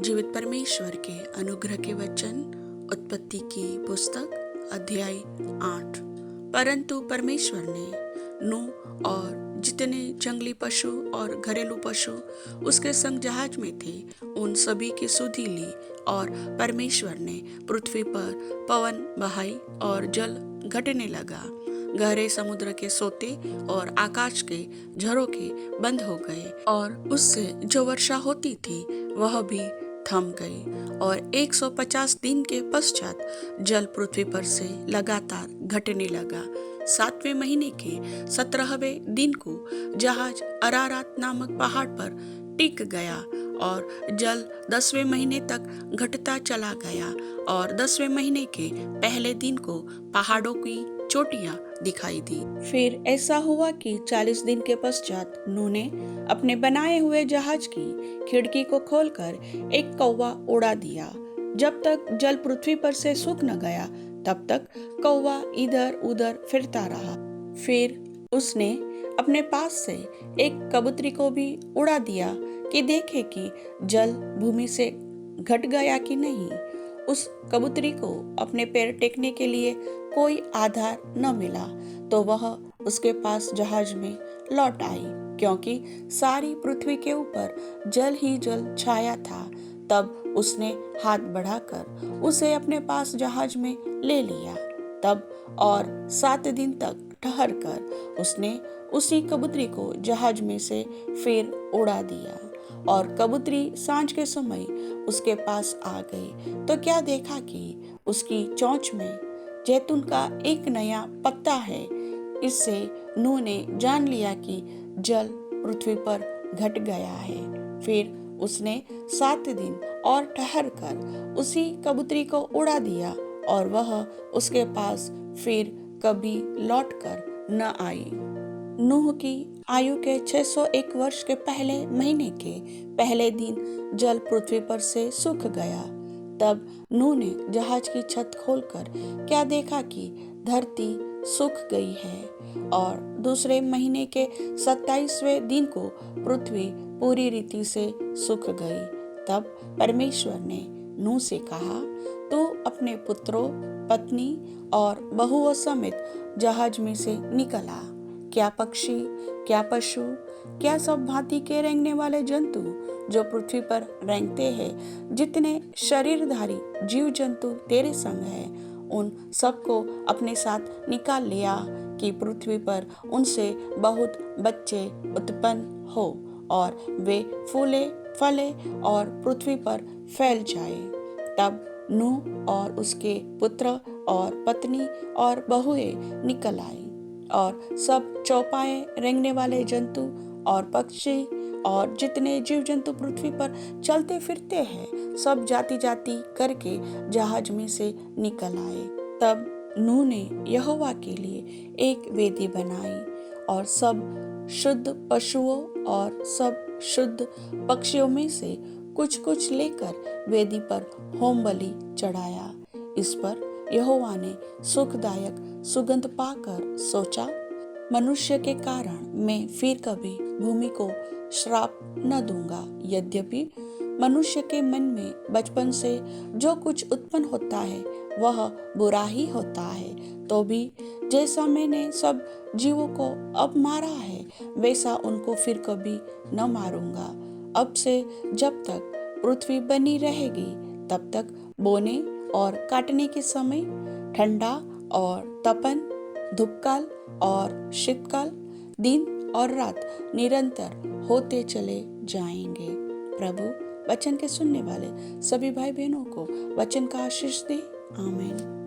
जीवित परमेश्वर के अनुग्रह के वचन, उत्पत्ति की पुस्तक, अध्याय 8। परंतु परमेश्वर ने नूह और जितने जंगली पशु और घरेलू पशु उसके संग जहाज में थे उन सभी की सुधि ली, और परमेश्वर ने पृथ्वी पर पवन बहाई और जल घटने लगा। गहरे समुद्र के सोते और आकाश के झरोखे बंद हो गए, और उससे जो वर्षा होती थी वह भी थम गई। और 150 दिन के पश्चात जल पृथ्वी पर से लगातार घटने लगा। 7वें महीने के 17वें दिन को जहाज अरारात नामक पहाड़ पर टिक गया, और जल 10वें महीने तक घटता चला गया। और 10वें महीने के पहले दिन को पहाड़ों की चोटियां दिखाई दी। फिर ऐसा हुआ कि 40 दिन के पश्चात नूह ने अपने बनाए हुए जहाज की खिड़की को खोलकर एक कौवा उड़ा दिया। जब तक जल पृथ्वी पर से सूख न गया तब तक कौवा इधर उधर फिरता रहा। फिर उसने अपने पास से एक कबूतरी को भी उड़ा दिया कि देखे कि जल भूमि से घट गया कि नहीं। उस कबूतरी को अपने पैर टेकने के लिए कोई आधार न मिला, तो वह उसके पास जहाज में लौट आई, क्योंकि सारी पृथ्वी के ऊपर जल ही जल छाया था। तब उसने हाथ बढ़ाकर उसे अपने पास जहाज में ले लिया। तब और 7 दिन तक ठहर कर उसने उसी कबूतरी को जहाज में से फिर उड़ा दिया। और कबूतरी सांझ के समय उसके पास आ गई, तो क्या देखा कि उसकी चोंच में जैतून का एक नया पत्ता है। इससे नूह ने जान लिया कि जल पृथ्वी पर घट गया है। फिर उसने 7 दिन और ठहर कर उसी कबूतरी को उड़ा दिया, और वह उसके पास फिर कभी लौट कर न आई। नूह की आयु के 601 वर्ष के पहले महीने के पहले दिन जल पृथ्वी पर से सूख गया। तब नूह ने जहाज की छत खोलकर क्या देखा कि धरती सूख गई है, और दूसरे महीने के 27वें दिन को पृथ्वी पूरी रीति से सूख गई। तब परमेश्वर ने नूह से कहा, तू अपने पुत्रों, पत्नी और बहुओं समेत जहाज में से निकल आ। क्या पक्षी, क्या पशु, क्या सब भांति के रेंगने वाले जंतु जो पृथ्वी पर रेंगते हैं, जितने शरीरधारी जीव जंतु तेरे संग है, उन सबको अपने साथ निकाल लिया, कि पृथ्वी पर उनसे बहुत बच्चे उत्पन्न हो, और वे फूले फले और पृथ्वी पर फैल जाए। तब नूह और उसके पुत्र और पत्नी और बहुएं निकल आई, और सब चौपाए रेंगने वाले जंतु और पक्षी और जितने जीव जंतु पृथ्वी पर चलते फिरते हैं, सब जाति जाति करके जहाज में से निकल आए। तब नूह ने यहोवा के लिए एक वेदी बनाई, और सब शुद्ध पशुओं और सब शुद्ध पक्षियों में से कुछ कुछ लेकर वेदी पर होम बलि चढ़ाया। इस पर यहोवा ने सुखदायक सुगंध पाकर सोचा, मनुष्य के कारण मैं फिर कभी भूमि को श्राप न दूंगा। यद्यपि मनुष्य के मन में बचपन से जो कुछ उत्पन्न होता है वह बुरा ही होता है, तो भी जैसा मैंने सब जीवों को अब मारा है, वैसा उनको फिर कभी न मारूंगा। अब से जब तक पृथ्वी बनी रहेगी तब तक बोने और काटने के समय, ठंडा और तपन, धूपकाल और शीतकाल, दिन और रात निरंतर होते चले जाएंगे। प्रभु वचन के सुनने वाले सभी भाई बहनों को वचन का आशीष दे। आमीन।